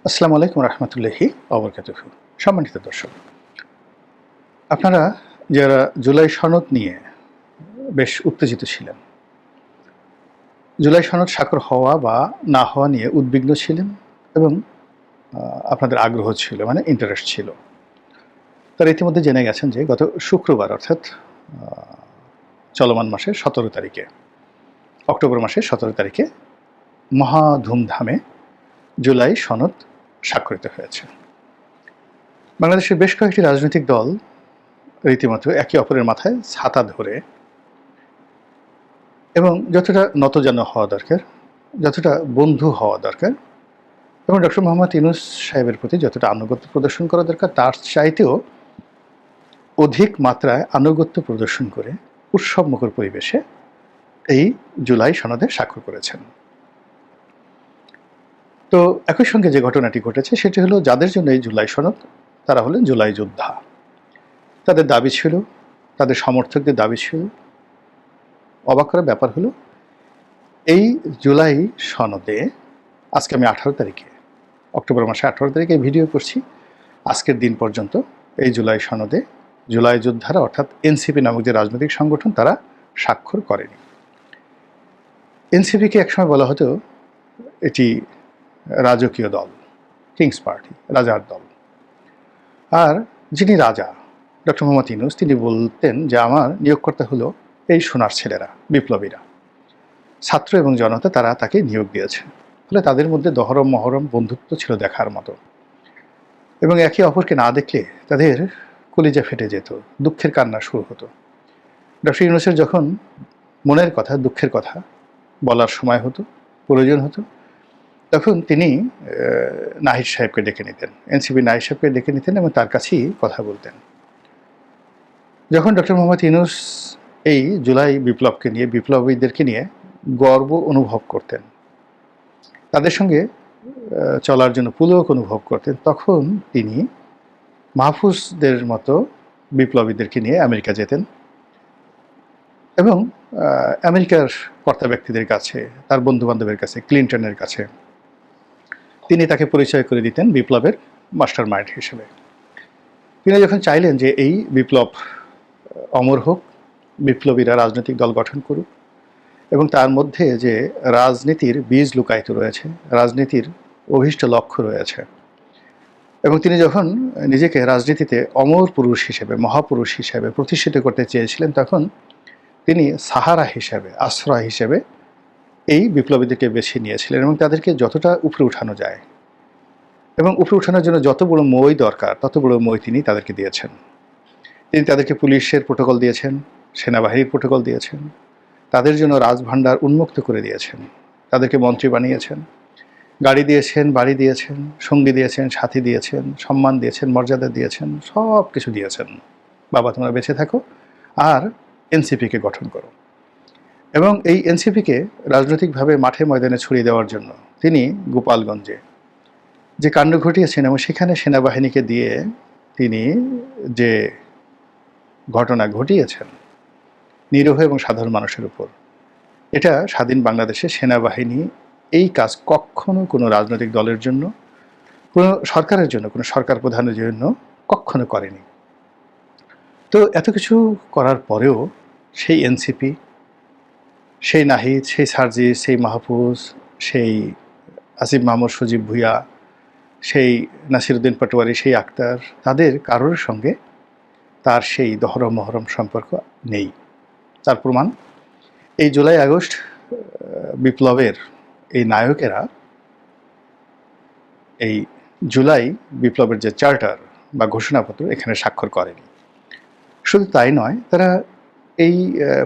আসসালামু আলাইকুম রহমতুল্লাহি ওবরকাতুহু। সম্মানিত দর্শক, আপনারা যারা জুলাই সনদ নিয়ে বেশ উত্তেজিত ছিলেন, জুলাই সনদ স্বাক্ষর হওয়া বা না হওয়া নিয়ে উদ্বিগ্ন ছিলেন এবং আপনাদের আগ্রহ ছিল, মানে ইন্টারেস্ট ছিল, তারা ইতিমধ্যে জেনে গেছেন যে গত শুক্রবার অর্থাৎ চলমান মাসের 17 তারিখে, অক্টোবর মাসের 17 তারিখে মহা ধুমধামে জুলাই সনদ স্বাক্ষরিত হয়েছে। বাংলাদেশের বেশ কয়েকটি রাজনৈতিক দল রীতিমতো একে অপরের মাথায় ছাতা ধরে এবং যতটা নতজানু হওয়া দরকার, যতটা বন্ধু হওয়া দরকার এবং ডক্টর মোহাম্মদ ইউনূস সাহেবের প্রতি যতটা আনুগত্য প্রদর্শন করা দরকার, তার চাইতেও অধিক মাত্রায় আনুগত্য প্রদর্শন করে উৎসবমুখর পরিবেশে এই জুলাই সনদে স্বাক্ষর করেছেন। তো একই সঙ্গে যে ঘটনাটি ঘটেছে সেটি হলো, যাদের জন্য এই জুলাই সনদ, তারা হলেন জুলাই যোদ্ধা। তাদের দাবি ছিল, তাদের সমর্থকদের দাবি ছিল, অবাক করার ব্যাপার হলো এই জুলাই সনদে, আজকে আমি 18 তারিখে, অক্টোবর মাসে 18 তারিখে ভিডিও করছি, আজকের দিন পর্যন্ত এই জুলাই সনদে জুলাই যোদ্ধারা অর্থাৎ এনসিপি নামক যে রাজনৈতিক সংগঠন, তারা স্বাক্ষর করেনি। এনসিপিকে একসময় বলা হতো এটি রাজকীয় দল, কিংস পার্টি, রাজার দল। আর যিনি রাজা, ডক্টর মোহাম্মদ ইউনূস, তিনি বলতেন যে আমার নিয়োগকর্তা হলো এই সোনার ছেলেরা, বিপ্লবীরা, ছাত্র এবং জনতা, তারা তাকে নিয়োগ দিয়েছে। ফলে তাদের মধ্যে দহরম মহরম বন্ধুত্ব ছিল দেখার মতো, এবং একে অপরকে না দেখলে তাদের কলিজা ফেটে যেত, দুঃখের কান্না শুরু হতো। ডক্টর ইউনূসের যখন মনের কথা, দুঃখের কথা বলার সময় হতো, প্রয়োজন হতো, তখন তিনি নাহিদ সাহেবকে ডেকে নিতেন, এনসিপি নাহিদ সাহেবকে ডেকে নিতেন এবং তার কাছেই কথা বলতেন। যখন ডক্টর মোহাম্মদ ইউনূস এই জুলাই বিপ্লবকে নিয়ে, বিপ্লবীদেরকে নিয়ে গর্ব অনুভব করতেন, তাদের সঙ্গে চলার জন্য পুলক অনুভব করতেন, তখন তিনি মাহফুজদের মতো বিপ্লবীদেরকে নিয়ে আমেরিকা যেতেন এবং আমেরিকার কর্তা ব্যক্তিদের কাছে, তার বন্ধুবান্ধবের কাছে, ক্লিন্টনের কাছে তিনি তাকে পরিচয় করে দিতেন বিপ্লবের মাস্টার মাইন্ড হিসেবে। তিনি যখন চাইলেন যে এই বিপ্লব অমর হোক, বিপ্লবীরা রাজনৈতিক দল গঠন করুক এবং তার মধ্যে যে রাজনীতির বীজ লুকায়িত রয়েছে, রাজনীতির অভীষ্ট লক্ষ্য রয়েছে, এবং তিনি যখন নিজেকে রাজনীতিতে অমর পুরুষ হিসেবে, মহাপুরুষ হিসেবে প্রতিষ্ঠিত করতে চেয়েছিলেন, তখন তিনি সাহারা হিসেবে, আশ্রয় হিসেবে এই বিপ্লবীদেরকে বেছে নিয়েছিলেন এবং তাদেরকে যতটা উপরে উঠানো যায় এবং উপরে উঠানোর জন্য যত বড় মই দরকার, তত বড় মই তিনি তাদেরকে দিয়েছেন। তিনি তাদেরকে পুলিশের প্রোটোকল দিয়েছেন, সেনাবাহিনীর প্রোটোকল দিয়েছেন, তাদের জন্য রাজভাণ্ডার উন্মুক্ত করে দিয়েছেন, তাদেরকে মন্ত্রী বানিয়েছেন, গাড়ি দিয়েছেন, বাড়ি দিয়েছেন, সঙ্গী দিয়েছেন, সাথী দিয়েছেন, সম্মান দিয়েছেন, মর্যাদা দিয়েছেন, সব কিছু দিয়েছেন। বাবা তোমরা বেঁচে থাকো আর এনসিপিকে গঠন করো। এবং এই এনসিপিকে রাজনৈতিকভাবে মাঠে ময়দানে ছড়িয়ে দেওয়ার জন্য তিনি গোপালগঞ্জে যে কাণ্ড ঘটিয়েছেন এবং সেখানে সেনাবাহিনীকে দিয়ে তিনি যে ঘটনা ঘটিয়েছেন নিরীহ এবং সাধারণ মানুষের উপর, এটা স্বাধীন বাংলাদেশে সেনাবাহিনী এই কাজ কখনো কোনো রাজনৈতিক দলের জন্য, কোনো সরকারের জন্য, কোনো সরকার প্রধানের জন্য কখনো করেনি। তো এত কিছু করার পরেও সেই এনসিপি, সেই নাহিদ, সেই সার্জিস, সেই মাহফুজ, সেই আসিফ মাহমুদ, সজীব ভুঁইয়া, সেই নাসিরুদ্দিন পাটোয়ারি, সেই আক্তার, তাদের কারোর সঙ্গে তার সেই দহরম মহরম সম্পর্ক নেই। তার প্রমাণ এই জুলাই আগস্ট বিপ্লবের এই নায়কেরা এই জুলাই বিপ্লবের যে চার্টার বা ঘোষণাপত্র, এখানে স্বাক্ষর করেনি। শুধু তাই নয়, তারা এই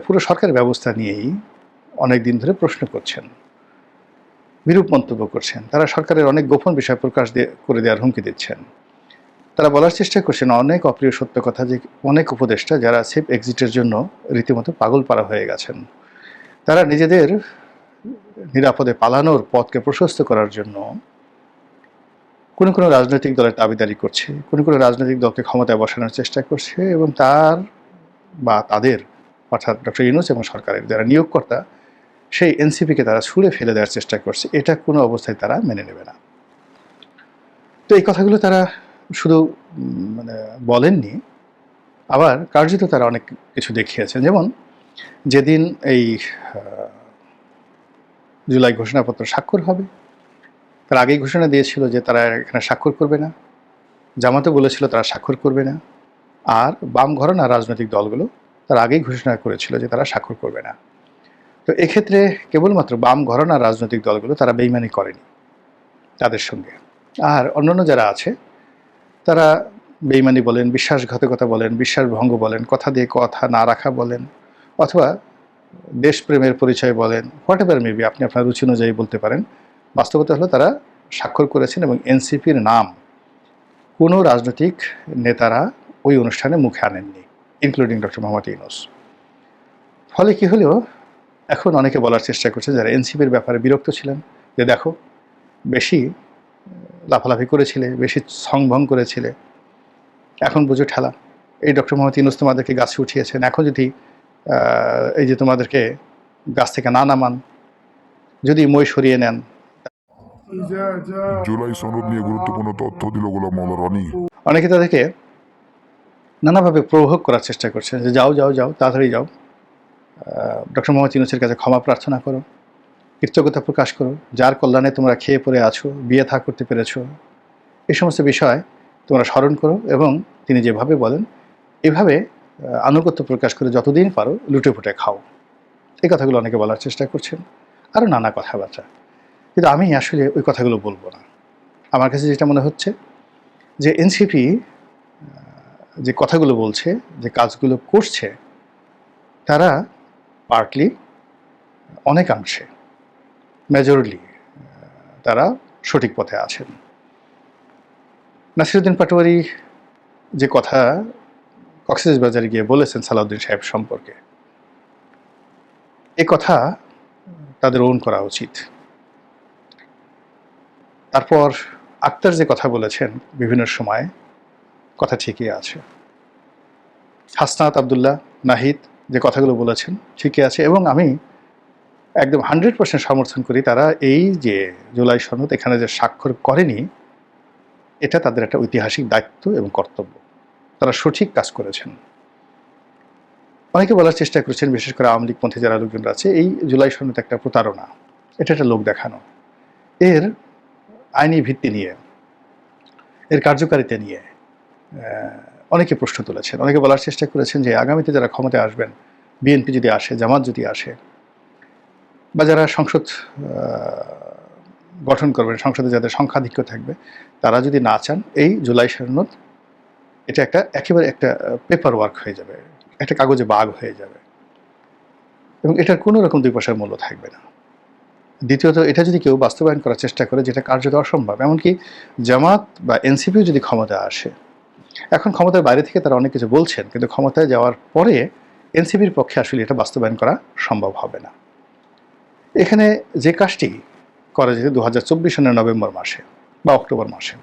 পুরো সরকার ব্যবস্থা নিয়েই অনেক দিন ধরে প্রশ্ন করছেন, বিরূপ মন্তব্য করছেন। তারা সরকারের অনেক গোপন বিষয় প্রকাশ করে দেওয়ার হুমকি দিচ্ছেন। তারা বলার চেষ্টা করছেন অনেক অপ্রিয় সত্য কথা, যে অনেক উপদেষ্টা যারা সেফ এক্সিটের জন্য রীতিমতো পাগল পাড়া হয়ে গেছেন, তারা নিজেদের নিরাপদে পালানোর পথকে প্রশস্ত করার জন্য কোনো রাজনৈতিক দলের দাবিদারি করছে, কোনো রাজনৈতিক দলকে ক্ষমতায় বসানোর চেষ্টা করছে এবং তার বা তাদের, অর্থাৎ ডক্টর ইউনূস এবং সরকারের যারা নিয়োগকর্তা, সেই এনসিপিকে তারা ছুঁড়ে ফেলে দেওয়ার চেষ্টা করছে। এটা কোনো অবস্থায় তারা মেনে নেবে না। তো এই কথাগুলো তারা শুধু মানে বলেননি, আবার কার্যত তারা অনেক কিছু দেখিয়েছেন। যেমন যেদিন এই জুলাই ঘোষণাপত্র স্বাক্ষর হবে, তার আগেই ঘোষণা দিয়েছিল যে তারা এখানে স্বাক্ষর করবে না, জামাতও বলেছিল তারা স্বাক্ষর করবে না, আর বাম ঘরানা রাজনৈতিক দলগুলো তার আগেই ঘোষণা করেছিল যে তারা স্বাক্ষর করবে না। তো এক্ষেত্রে কেবলমাত্র বাম ঘরানা রাজনৈতিক দলগুলো তারা বেইমানি করেনি তাদের সঙ্গে, আর অন্যান্য যারা আছে তারা বেইমানি বলেন, বিশ্বাসঘাতকতা বলেন, বিশ্বাসভঙ্গ বলেন, কথা দিয়ে কথা না রাখা বলেন, অথবা দেশপ্রেমের পরিচয় বলেন, হোয়াট এভার মেবি, আপনি আপনার রুচি অনুযায়ী বলতে পারেন। বাস্তবতা হলো তারা স্বাক্ষর করেছেন এবং এনসিপির নাম কোনো রাজনৈতিক নেতারা ওই অনুষ্ঠানে মুখে আনেননি, ইনক্লুডিং ডক্টর মোহাম্মদ ইউনূস। ফলে কি হলো, এখন অনেকে বলার চেষ্টা করছে যারা এনসিপির ব্যাপারে বিরক্ত ছিলেন যে দেখো বেশি লাফালাফি করেছিলে, বেশি সংভং করেছিলে, এখন বুঝো ঠেলা। এই ডক্টর মোহাম্মদ ইউনূস তোমাদেরকে গাছে উঠিয়েছেন, এখন যদি এই যে তোমাদেরকে গাছ থেকে না নামান, যদি মই সরিয়ে নেন। জুলাই সনদ নিয়ে গুরুত্বপূর্ণ তথ্য দিল গোলাম মাওলা রনি। অনেকে তাদেরকে নানাভাবে প্রভোগ করার চেষ্টা করছে যে যাও যাও যাও, তাড়াতাড়ি যাও, ডক্টর মোহাম্মদ ইউনূসের কাছে ক্ষমা প্রার্থনা করো, কৃতজ্ঞতা প্রকাশ করো, যার কল্যাণে তোমরা খেয়ে পড়ে আছো, বিয়ে থা করতে পেরেছো, এই সমস্ত বিষয় তোমরা স্মরণ করো এবং তিনি যেভাবে বলেন এভাবে আনুগত্য প্রকাশ করে যতদিন পারো লুটে ফুটে খাও। এই কথাগুলো অনেকে বলার চেষ্টা করছেন, আরও নানা কথাবার্তা। কিন্তু আমি আসলে ওই কথাগুলো বলবো না। আমার কাছে যেটা মনে হচ্ছে যে এনসিপি যে কথাগুলো বলছে, যে কাজগুলো করছে, তারা পার্টলি, অনেকাংশে, মেজরলি তারা সঠিক পথে আছেন। নাসিরুদ্দিন পাটোয়ারি যে কথা কক্সবাজারে গিয়ে বলেছেন সালাউদ্দিন সাহেব সম্পর্কে, এ কথা তাদের ওন করা উচিত। তারপর আক্তার যে কথা বলেছেন বিভিন্ন সময়, কথা ঠিকই আছে। হাসনাত আবদুল্লাহ, নাহিদ যে কথাগুলো বলেছেন ঠিকই আছে, এবং আমি একদম 100% সমর্থন করি তারা এই যে জুলাই সনদ এখানে যে স্বাক্ষর করেনি, এটা তাদের একটা ঐতিহাসিক দায়িত্ব এবং কর্তব্য, তারা সঠিক কাজ করেছেন। অনেকে বলার চেষ্টা করেছেন, বিশেষ করে আওয়ামী লীগপন্থী যারা লোকজনরা আছে, এই জুলাই সনদ একটা প্রতারণা, এটা একটা লোক দেখানো। এর আইনি ভিত্তি নিয়ে, এর কার্যকারিতা নিয়ে অনেকে প্রশ্ন তুলেছেন। অনেকে বলার চেষ্টা করেছেন যে আগামীতে যারা ক্ষমতায় আসবেন, বিএনপি যদি আসে, জামাত যদি আসে, বা যারা সংসদ গঠন করবেন, সংসদে যাদের সংখ্যাধিক্য থাকবে, তারা যদি না চান এই জুলাই সনদ, এটা একটা একেবারে একটা পেপার ওয়ার্ক হয়ে যাবে, একটা কাগজে বাগ হয়ে যাবে, এবং এটার কোনো রকম দুই পয়সার মূল্য থাকবে না। দ্বিতীয়ত, এটা যদি কেউ বাস্তবায়ন করার চেষ্টা করে, যেটা কার্যত অসম্ভব, এমনকি জামাত বা এনসিপিও যদি ক্ষমতায় আসে, এখন ক্ষমতার বাইরে থেকে তারা অনেক কিছু বলছেন, কিন্তু ক্ষমতায় যাওয়ার পরে এনসিপির পক্ষে আসলে এটা বাস্তবায়ন করা সম্ভব হবে না। এখানে যে কাজটি করা যেত 2024 সনের নভেম্বর মাসে বা অক্টোবর মাসে,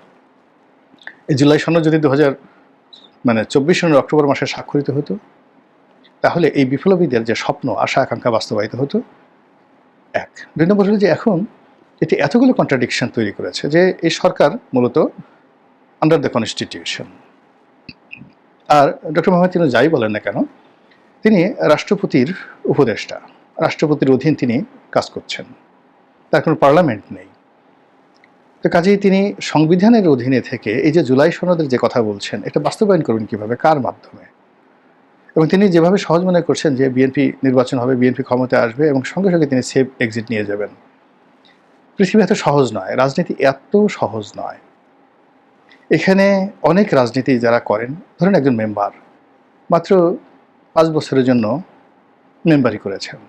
এই জুলাই সনদ যদি 2024 সনের অক্টোবর মাসে স্বাক্ষরিত হতো, তাহলে এই বিপ্লবীদের যে স্বপ্ন, আশা আকাঙ্ক্ষা বাস্তবায়িত হতো। এক। দুই নম্বর হলো যে এখন এটি এতগুলো কন্ট্রাডিকশন তৈরি করেছে যে এই সরকার মূলত আন্ডার দ্য কনস্টিটিউশন। আর ডক্টর মোহাম্মদ ইউনূস যাই বলেন না কেন, তিনি রাষ্ট্রপতির উপদেষ্টা, রাষ্ট্রপতির অধীন তিনি কাজ করছেন, তার কোনো পার্লামেন্ট নেই। তো কাজেই তিনি সংবিধানের অধীনে থেকে এই যে জুলাই সনদের যে কথা বলছেন, এটা বাস্তবায়ন করবেন কীভাবে, কার মাধ্যমে? এবং তিনি যেভাবে সহজ মনে করছেন যে বিএনপি নির্বাচন হবে, বিএনপি ক্ষমতায় আসবে এবং সঙ্গে সঙ্গে তিনি সেফ এক্সিট নিয়ে যাবেন, পৃথিবী এত সহজ নয়, রাজনীতি এত সহজ নয়। এখানে অনেক রাজনীতি যারা করেন, ধরেন একজন মেম্বার মাত্র 5 বছরের জন্য মেম্বারি করেছেন,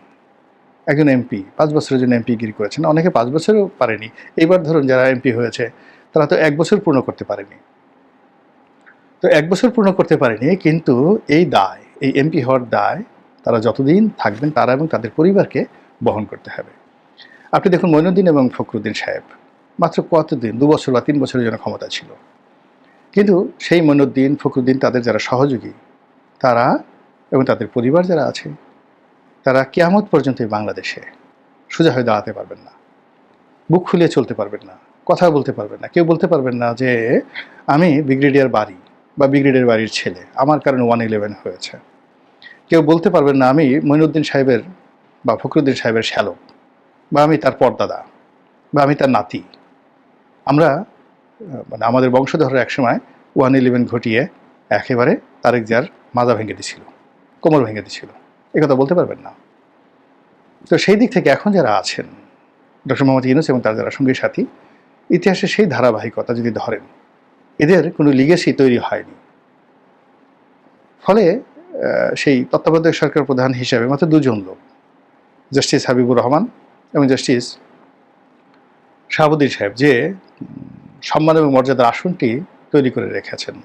একজন এমপি 5 বছরের জন্য এমপিগিরি করেছেন, অনেকে 5 বছরও পারেনি। এইবার ধরুন যারা এমপি হয়েছে তারা তো 1 বছর পূর্ণ করতে পারেনি। তো 1 বছর পূর্ণ করতে পারেনি, কিন্তু এই দায়, এই এমপি হওয়ার দায় তারা যতদিন থাকবেন তারা এবং তাদের পরিবারকে বহন করতে হবে। আপনি দেখুন মঈনুদ্দিন এবং ফখরুদ্দিন সাহেব মাত্র কতদিন, 2 বছর বা 3 বছরের জন্য ক্ষমতা ছিল, কিন্তু সেই মঈনুদ্দিন, ফখরুদ্দিন, তাদের যারা সহযোগী, তারা এবং তাদের পরিবার যারা আছে, তারা কিয়ামত পর্যন্ত বাংলাদেশে সোজা হয়ে দাঁড়াতে পারবেন না, বুক খুলিয়ে চলতে পারবেন না, কথা বলতে পারবেন না, কেউ বলতে পারবেন না যে আমি ব্রিগেডিয়ার বাড়ি বা ব্রিগেডিয়ার বাড়ির ছেলে, আমার কারণে 111 হয়েছে। কেউ বলতে পারবেন না আমি মঈনুদ্দিন সাহেবের বা ফখরুদ্দিন সাহেবের শ্যালক, বা আমি তার পর্দাদা, বা আমি তার নাতি। আমরা মানে আমাদের বংশধররা একসময় 111 ঘটিয়ে একেবারে তারেক জিয়ার মাজা ভেঙে দিছিল, কোমর ভেঙে দিছিল, এ কথা বলতে পারবেন না। তো সেই দিক থেকে এখন যারা আছেন ডক্টর মোহাম্মদ ইউনূস এবং তার যারা সঙ্গী সাথী, ইতিহাসে সেই ধারাবাহিকতা যদি ধরেন, এদের কোনো লিগেসি তৈরি হয়নি। ফলে সেই তত্ত্বাবধায়ক সরকার প্রধান হিসেবে মাত্র দুজন লোক, জাস্টিস হাবিবুর রহমান এবং জাস্টিস শাহাবুদ্দিন সাহেব, যে সম্মান এবং মর্যাদার আসনটি তৈরি করে রেখেছেন,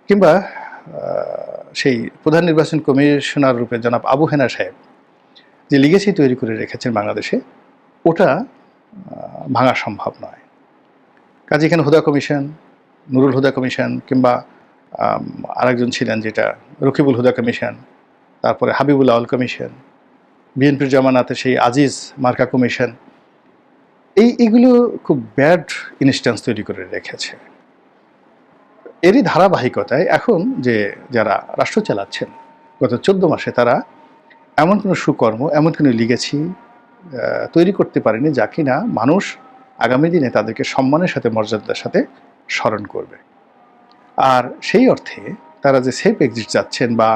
কিংবা সেই প্রধান নির্বাচন কমিশনার রূপে জনাব আবু হেনা সাহেব যে লিগেসি তৈরি করে রেখেছেন বাংলাদেশে, ওটা ভাঙা সম্ভব নয়। কাজে এখানে হুদা কমিশন, নুরুল হুদা কমিশন, কিংবা আরেকজন ছিলেন যেটা রকিবুল হুদা কমিশন, তারপরে হাবিবুল আউল কমিশন, বিএনপির জামানাতে সেই আজিজ মার্কা কমিশন, এইগুলো খুব ব্যাড ইনস্ট্যান্স তৈরি করে রেখেছে। এরই ধারাবাহিকতায় এখন যে যারা রাষ্ট্র চালাচ্ছেন গত 14 মাসে, তারা এমন কোনো সুকর্ম, এমন কোনো লিগেছি তৈরি করতে পারেনি যা কিনা মানুষ আগামী দিনে তাদেরকে সম্মানের সাথে, মর্যাদার সাথে স্মরণ করবে। আর সেই অর্থে তারা যে সেফ এক্সিট যাচ্ছেন বা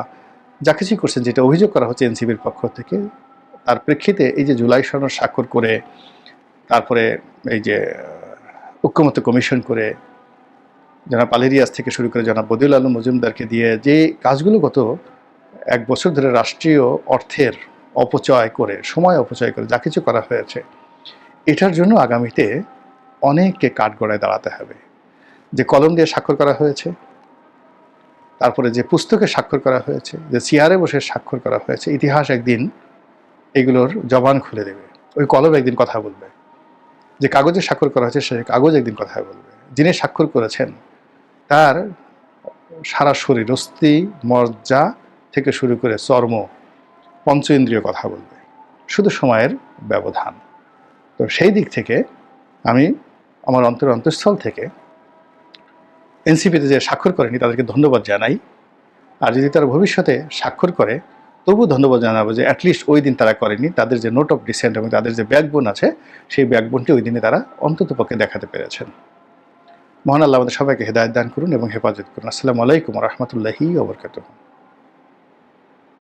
যা কিছু করছেন, যেটা অভিযোগ করা হচ্ছে এনসিপির পক্ষ থেকে, তার প্রেক্ষিতে এই যে জুলাই সনদ স্বাক্ষর করে, তারপরে এই যে ঐক্যমত্য কমিশন করে, জনাব আলিরিয়াস থেকে শুরু করে জনাব বদিউল আলম মজুমদারকে দিয়ে যে কাজগুলো গত 1 বছর ধরে রাষ্ট্রীয় অর্থের অপচয় করে, সময় অপচয় করে যা কিছু করা হয়েছে, এটার জন্য আগামীতে অনেককে কাঠগড়ায় দাঁড়াতে হবে। যে কলম দিয়ে স্বাক্ষর করা হয়েছে, তারপরে যে পুস্তকে স্বাক্ষর করা হয়েছে, যে চেয়ারে বসে স্বাক্ষর করা হয়েছে, ইতিহাস একদিন এগুলোর জবান খুলে দেবে। ওই কলম একদিন কথা বলবে। যে কাগজে স্বাক্ষর করা হয়েছে, সে কাগজ একদিন কথা বলবে। যিনি স্বাক্ষর করেছেন তার সারা শরীর, অস্থি মজ্জা থেকে শুরু করে চর্ম, পঞ্চ ইন্দ্রিয় কথা বলবে, শুধু সময়ের ব্যবধান। তো সেই দিক থেকে আমি আমার অন্তঃস্থল থেকে এনসিপিতে যে স্বাক্ষর করেনি তাদেরকে ধন্যবাদ জানাই। আর যদি তারা ভবিষ্যতে স্বাক্ষর করে, তবু ধন্যবাদ জানাবো যে অ্যাটলিস্ট ওই দিন তারা করেনি। তাদের যে নোট অফ ডিসেন্ট এবং তাদের যে ব্যাকবোন আছে, সেই ব্যাকবোনটি ওই দিনে তারা অন্ততপক্ষে দেখাতে পেরেছেন। মহান আল্লাহ আমাদের সবাইকে হেদায়েত দান করুন এবং হেফাজত করুন। আসসালামু আলাইকুম ওয়া রাহমাতুল্লাহি ওয়া বারাকাতুহু।